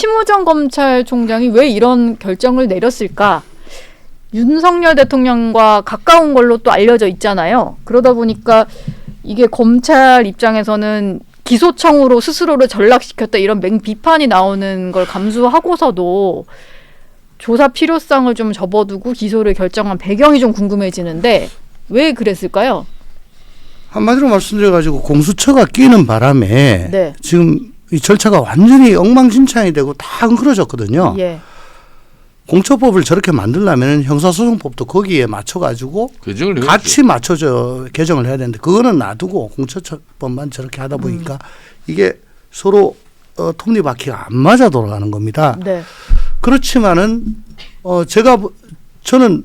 심우정 검찰총장이 왜 이런 결정을 내렸을까? 윤석열 대통령과 가까운 걸로 또 알려져 있잖아요. 그러다 보니까 이게 검찰 입장에서는 기소청으로 스스로를 전락시켰다 이런 맹비판이 나오는 걸 감수하고서도 조사 필요성을 좀 접어두고 기소를 결정한 배경이 좀 궁금해지는데 왜 그랬을까요? 한마디로 말씀드려가지고 공수처가 끼는 바람에 네. 지금 이 절차가 완전히 엉망진창이 되고 다 엉클어졌거든요. 예. 공처법을 저렇게 만들려면 형사소송법도 거기에 맞춰가지고 같이 맞춰져 개정을 해야 되는데 그거는 놔두고 공처법만 저렇게 하다 보니까 이게 서로 톱니바퀴가 안 맞아 돌아가는 겁니다. 네. 그렇지만은 저는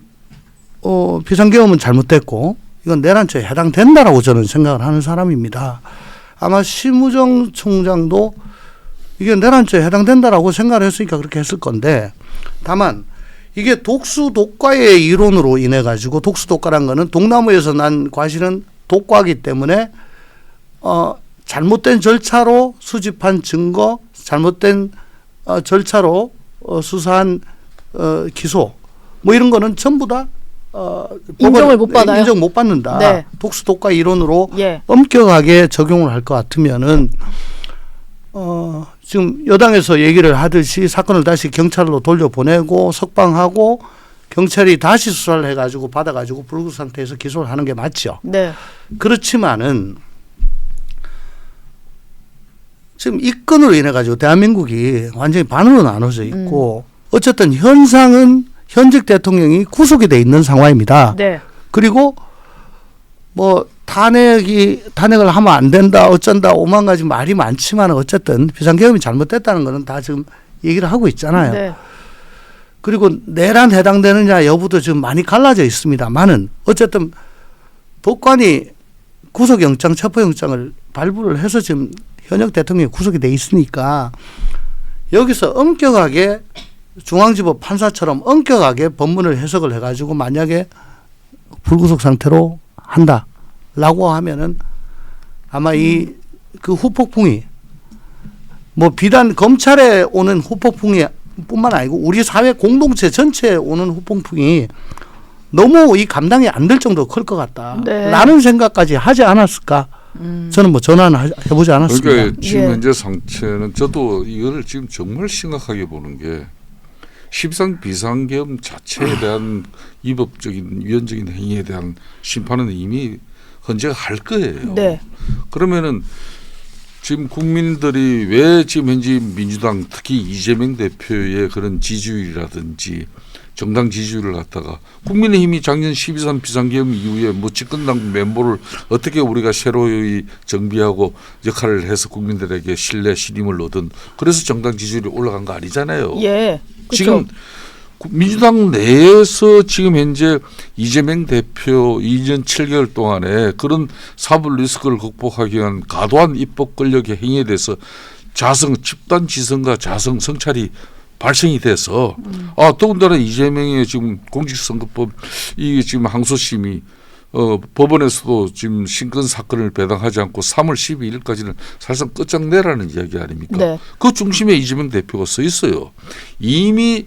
비상계엄은 잘못됐고 이건 내란죄에 해당된다라고 저는 생각을 하는 사람입니다. 아마 심우정 총장도 이게 내란죄에 해당된다라고 생각을 했으니까 그렇게 했을 건데 다만 이게 독수독과의 이론으로 인해 가지고 독수독과란 거는 동나무에서 난 과실은 독과이기 때문에 잘못된 절차로 수집한 증거, 잘못된 절차로 수사한 기소 뭐 이런 거는 전부 다 인정을 못 받아요. 인정 못 받는다. 네. 독수독과 이론으로 예. 엄격하게 적용을 할 것 같으면은 지금 여당에서 얘기를 하듯이 사건을 다시 경찰로 돌려보내고 석방하고 경찰이 다시 수사를 해가지고 받아가지고 불구속 상태에서 기소를 하는 게 맞죠. 네. 그렇지만은 지금 이 건으로 인해 가지고 대한민국이 완전히 반으로 나눠져 있고 어쨌든 현상은 현직 대통령이 구속이 돼 있는 상황입니다. 네. 그리고 뭐 탄핵을 하면 안 된다 어쩐다 오만 가지 말이 많지만 어쨌든 비상계엄이 잘못됐다는 거는 다 지금 얘기를 하고 있잖아요. 네. 그리고 내란 해당되느냐 여부도 지금 많이 갈라져 있습니다만은 어쨌든 법관이 구속영장 체포영장을 발부를 해서 지금 현역 대통령이 구속이 돼 있으니까 여기서 엄격하게 중앙지법 판사처럼 엄격하게 법문을 해석을 해가지고 만약에 불구속 상태로 한다라고 하면은 아마 그 후폭풍이 뭐 비단 검찰에 오는 후폭풍이 뿐만 아니고 우리 사회 공동체 전체에 오는 후폭풍이 너무 이 감당이 안 될 정도로 클 것 같다. 네. 라는 생각까지 하지 않았을까. 저는 뭐 전화는 해보지 않았습니다. 그러니까 지금 예. 현재 상태는 저도 이거를 지금 정말 심각하게 보는 게 십상 비상계엄 자체에 대한 위법적인 위헌적인 행위에 대한 심판은 이미 헌재가 할 거예요. 네. 그러면은 지금 국민들이 왜 지금 현재 민주당 특히 이재명 대표의 그런 지지율이라든지 정당 지지율을 갖다가 국민의힘이 작년 12.3 비상계엄 이후에 뭐 집권당 멤버를 어떻게 우리가 새로이 정비하고 역할을 해서 국민들에게 신뢰 신임을 얻은 그래서 정당 지지율이 올라간 거 아니잖아요. 예. 그쵸. 지금 민주당 내에서 지금 현재 이재명 대표 2년 7개월 동안에 그런 사법 리스크를 극복하기 위한 과도한 입법 권력의 행위에 대해서 집단 지성과 자성 성찰이 발생이 돼서 더군다나 이재명의 지금 공직선거법 이게 지금 항소심이 법원에서도 지금 신건 사건을 배당하지 않고 3월 12일까지는 사실상 끝장내라는 이야기 아닙니까? 네. 그 중심에 이재명 대표가 서 있어요. 이미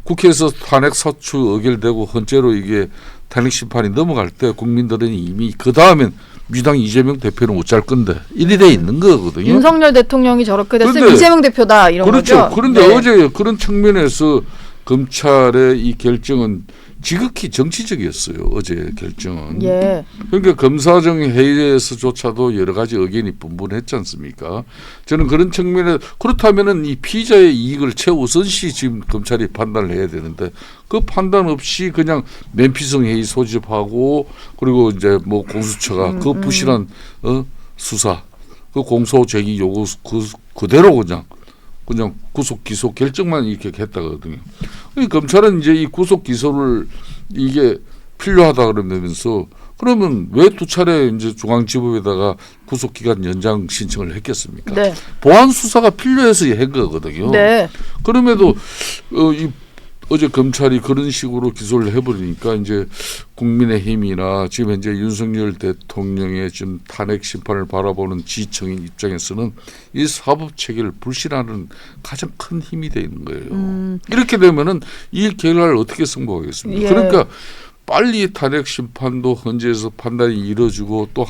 국회에서 탄핵 사추 의결되고 헌재로 이게 탄핵 심판이 넘어갈 때 국민들은 이미 그 다음엔 민주당 이재명 대표는 어쩔 건데 이리 돼 있는 거거든요. 윤석열 대통령이 저렇게 됐으면 이재명 대표다 이런 그렇죠. 거죠. 그런데 네. 어제 그런 측면에서 검찰의 이 결정은 지극히 정치적이었어요. 어제 결정은. 예. 그러니까 검사정 회의에서조차도 여러 가지 의견이 분분했지 않습니까? 저는 그런 측면에 그렇다면은 이 피의자의 이익을 최우선시 지금 검찰이 판단을 해야 되는데 그 판단 없이 그냥 맨피성 회의 소집하고 그리고 이제 뭐 공수처가 그 부실한 수사 그 공소 제기 요구 그대로 그냥 구속 기소 결정만 이렇게 했다거든요. 검찰은 이제 이 구속 기소를 이게 필요하다 그러면서 그러면 왜 두 차례 이제 중앙지법에다가 구속 기간 연장 신청을 했겠습니까? 네. 보안 수사가 필요해서 한 거거든요. 네. 그럼에도 이 어제 검찰이 그런 식으로 기소를 해버리니까 이제 국민의힘이나 지금 현재 윤석열 대통령의 지금 탄핵 심판을 바라보는 지청인 입장에서는 이 사법 체계를 불신하는 가장 큰 힘이 되는 거예요. 이렇게 되면은 이 결과를 어떻게 승복하겠습니까? 예. 그러니까 빨리 탄핵 심판도 헌재에서 판단이 이루어지고 또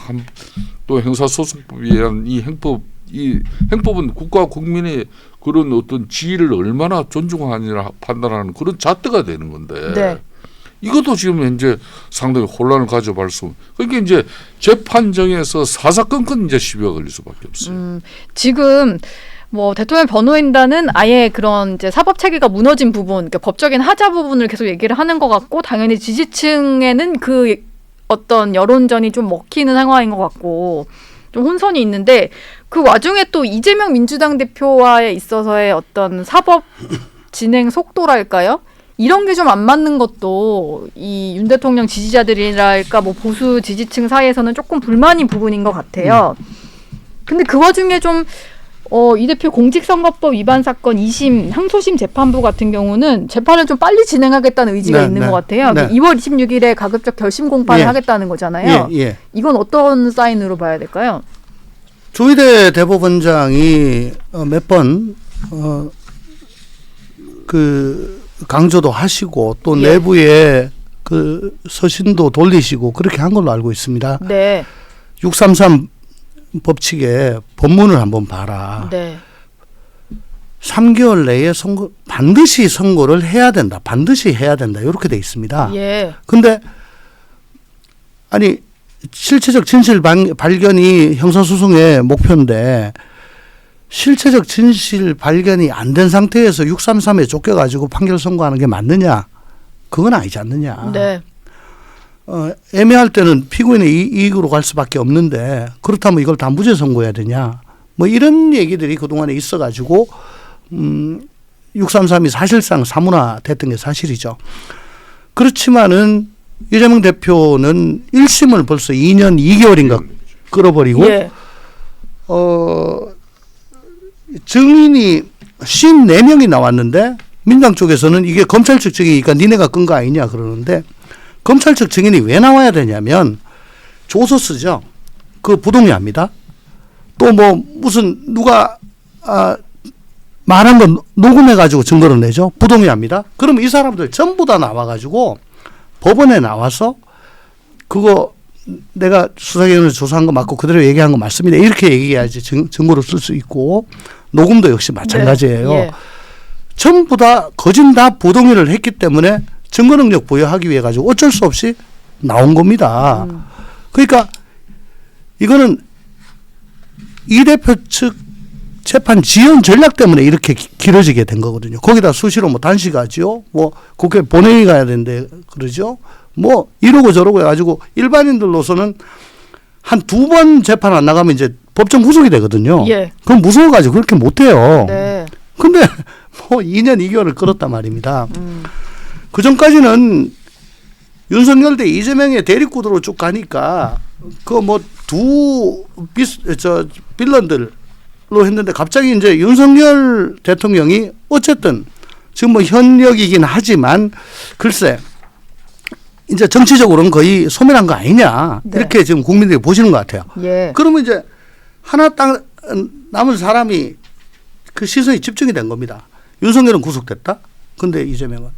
형사소송법에 의한 이 행법은 국가 국민의 그런 어떤 지위를 얼마나 존중하느냐 판단하는 그런 잣대가 되는 건데 네. 이것도 지금 현재 상당히 혼란을 가져갈 수. 그러니까 이제 재판정에서 사사건건 이제 시비가 걸릴 수밖에 없어요. 지금 뭐 대통령 변호인단은 아예 그런 이제 사법 체계가 무너진 부분, 그러니까 법적인 하자 부분을 계속 얘기를 하는 것 같고, 당연히 지지층에는 그 어떤 여론전이 좀 먹히는 상황인 것 같고 좀 혼선이 있는데, 그 와중에 또 이재명 민주당 대표와에 있어서의 어떤 사법 진행 속도랄까요? 이런 게 좀 안 맞는 것도 이 윤 대통령 지지자들이랄까 뭐 보수 지지층 사이에서는 조금 불만인 부분인 것 같아요. 근데 그 와중에 좀 이 대표 공직선거법 위반 사건 2심 항소심 재판부 같은 경우는 재판을 좀 빨리 진행하겠다는 의지가 네, 있는 네, 것 같아요. 네. 2월 26일에 가급적 결심 공판을 예. 하겠다는 거잖아요. 예. 이건 어떤 사인으로 봐야 될까요? 조희대 대법원장이 몇 번 그 강조도 하시고 또 예. 내부에 그 서신도 돌리시고 그렇게 한 걸로 알고 있습니다. 네. 633 법칙에 법문을 한번 봐라. 네. 3개월 내에 반드시 선고를 해야 된다. 반드시 해야 된다. 이렇게 돼 있습니다. 예. 근데 아니 실체적 진실 발견이 형사소송의 목표인데 실체적 진실 발견이 안 된 상태에서 633에 쫓겨가지고 판결 선고하는 게 맞느냐? 그건 아니지 않느냐. 네. 애매할 때는 피고인의 이익으로 갈 수밖에 없는데 그렇다면 이걸 다 무죄 선고해야 되냐? 뭐 이런 얘기들이 그동안에 있어가지고 633이 사실상 사문화됐던 게 사실이죠. 그렇지만은 이재명 대표는 1심을 벌써 2년 2개월인가 끌어버리고 예. 증인이 54명이 나왔는데 민당 쪽에서는 이게 검찰 측 증인이니까 니네가 끈 거 아니냐 그러는데 검찰 측 증인이 왜 나와야 되냐면 조서 쓰죠. 그 부동의합니다. 또 뭐 무슨 누가 말한 건 녹음해가지고 증거를 내죠. 부동의합니다. 그러면 이 사람들 전부 다 나와가지고 법원에 나와서 그거 내가 수사기관에서 조사한 거 맞고 그대로 얘기한 거 맞습니다. 이렇게 얘기해야지 증거로 쓸 수 있고 녹음도 역시 마찬가지예요. 네. 예. 전부 다 거진 다 부동의를 했기 때문에 증거 능력 부여하기 위해 가지고 어쩔 수 없이 나온 겁니다. 그러니까 이거는 이 대표 측 재판 지연 전략 때문에 이렇게 길어지게 된 거거든요. 거기다 수시로 뭐 단식하죠. 뭐 국회 본회의 가야 되는데 그러죠. 뭐 이러고 저러고 해가지고 일반인들로서는 한 2번 재판 안 나가면 이제 법정 구속이 되거든요. 예. 그럼 무서워가지고 그렇게 못해요. 네. 근데 뭐 2년 2개월을 끌었단 말입니다. 그 전까지는 윤석열 대 이재명의 대립구도로 쭉 가니까 그 뭐 두 빌런들로 했는데 갑자기 이제 윤석열 대통령이 어쨌든 지금 뭐 현역이긴 하지만 글쎄 이제 정치적으로는 거의 소멸한 거 아니냐 네. 이렇게 지금 국민들이 보시는 것 같아요. 예. 그러면 이제 하나 딱 남은 사람이 그 시선이 집중이 된 겁니다. 윤석열은 구속됐다. 근데 이재명은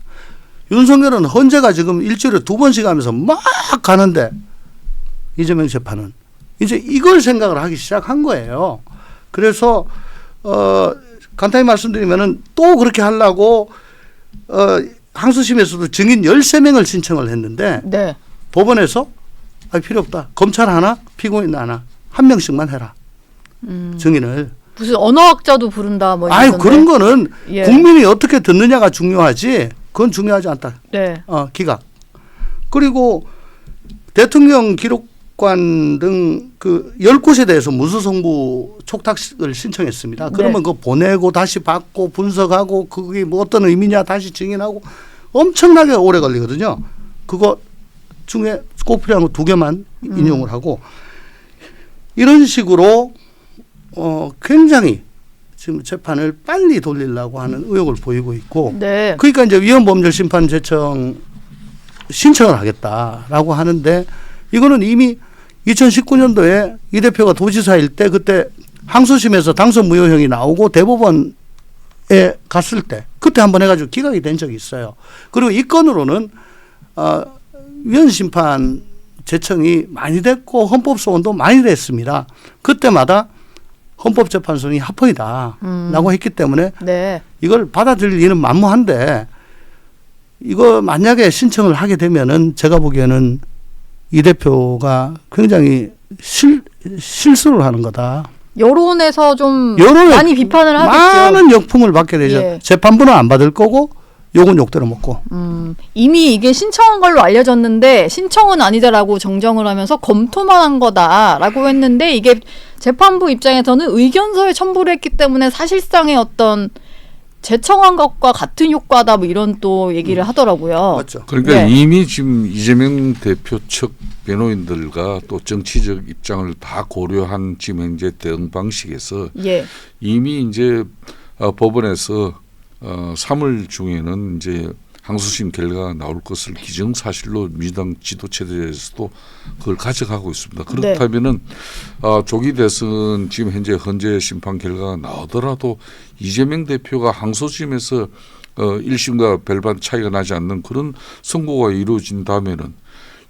윤석열은 헌재가 지금 일주일에 2번씩 하면서 막 가는데 이재명 재판은 이제 이걸 생각을 하기 시작한 거예요. 그래서 간단히 말씀드리면은 또 그렇게 하려고 항소심에서도 증인 13명을 신청을 했는데 네. 법원에서 필요 없다. 검찰 하나, 피고인 하나, 한 명씩만 해라. 증인을. 무슨 언어학자도 부른다 뭐 아유 이러던데. 그런 거는 예. 국민이 어떻게 듣느냐가 중요하지. 그건 중요하지 않다. 네. 기각. 그리고 대통령 기록관 등 그 10곳에 대해서 문서성부 촉탁을 신청했습니다. 그러면 그거 보내고 다시 받고 분석하고 그게 뭐 어떤 의미냐 다시 증인하고 엄청나게 오래 걸리거든요. 그거 중에 꼭 필요한 거 2개만 인용을 하고 이런 식으로 굉장히 지금 재판을 빨리 돌리려고 하는 의혹을 보이고 있고 네. 그러니까 이제 위헌법률심판 제청 신청을 하겠다라고 하는데 이거는 이미 2019년도에 이 대표가 도지사일 때 그때 항소심에서 당선 무효형이 나오고 대법원에 갔을 때 그때 한번 해가지고 기각이 된 적이 있어요. 그리고 이 건으로는 위헌심판 제청이 많이 됐고 헌법소원도 많이 됐습니다. 그때마다 헌법재판소는 합헌이다라고 했기 때문에 네. 이걸 받아들일 일은 만무한데 이거 만약에 신청을 하게 되면은 제가 보기에는 이 대표가 굉장히 실수를 하는 거다. 여론에서 좀 여론에 많이 비판을 하겠죠. 많은 역풍을 받게 되죠. 예. 재판부는 안 받을 거고 욕은 욕대로 먹고. 이미 이게 신청한 걸로 알려졌는데 신청은 아니다라고 정정을 하면서 검토만 한 거다라고 했는데 이게 재판부 입장에서는 의견서에 첨부를 했기 때문에 사실상의 어떤 제청한 것과 같은 효과다 뭐 이런 또 얘기를 하더라고요. 맞죠. 그러니까 네. 이미 지금 이재명 대표 측 변호인들과 또 정치적 입장을 다 고려한 지금 현재 대응 방식에서 예. 이미 이제 법원에서 3월 중에는 이제 항소심 결과가 나올 것을 기정사실로 민주당 지도체제에서도 그걸 가져가고 있습니다. 그렇다면은 조기 대선 지금 현재 심판 결과가 나오더라도 이재명 대표가 항소심에서 1심과 별반 차이가 나지 않는 그런 선고가 이루어진다면은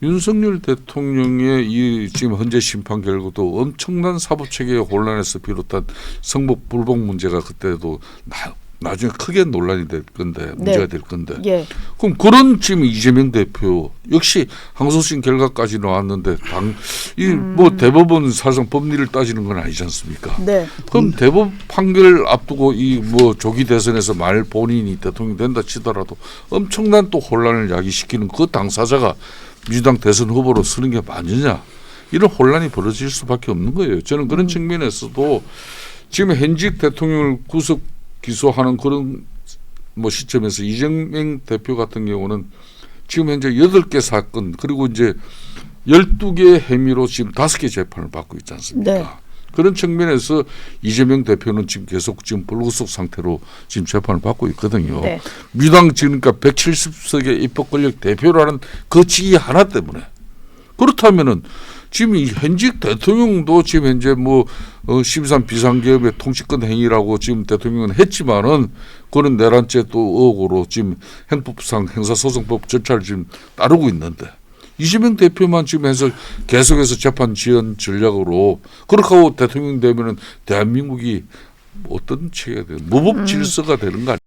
윤석열 대통령의 이 지금 현재 심판 결과도 엄청난 사법체계의 혼란에서 비롯한 성폭 불복 문제가 그때도 나중에 크게 논란이 될 건데 문제가 될 건데 예. 그럼 그런 지금 이재명 대표 역시 항소심 결과까지 나왔는데 뭐 대법원 사상 법리를 따지는 건 아니지 않습니까? 네. 그럼 대법 판결 앞두고 이 뭐 조기 대선에서 만일 본인이 대통령 된다 치더라도 엄청난 또 혼란을 야기시키는 그 당사자가 민주당 대선 후보로 서는 게 맞느냐 이런 혼란이 벌어질 수밖에 없는 거예요. 저는 그런 측면에서도 지금 현직 대통령을 구속 기소하는 그런 뭐 시점에서 이재명 대표 같은 경우는 지금 현재 8개 사건 그리고 이제 12개 혐의로 지금 5개 재판을 받고 있지 않습니까? 네. 그런 측면에서 이재명 대표는 지금 계속 지금 불구속 상태로 지금 재판을 받고 있거든요. 네. 민주당 그러니까 170석의 입법 권력 대표라는 그 직위 하나 때문에 그렇다면은 지금 이 현직 대통령도 지금 현재 뭐 심산 비상계엄의 통치권 행위라고 지금 대통령은 했지만은 그런 내란죄 또 의혹으로 지금 행법상 형사소송법 절차를 지금 따르고 있는데 이재명 대표만 지금 해서 계속해서 재판 지연 전략으로 그렇게 하고 대통령 되면은 대한민국이 어떤 체계가 되는 무법 질서가 되는 거 아니에요?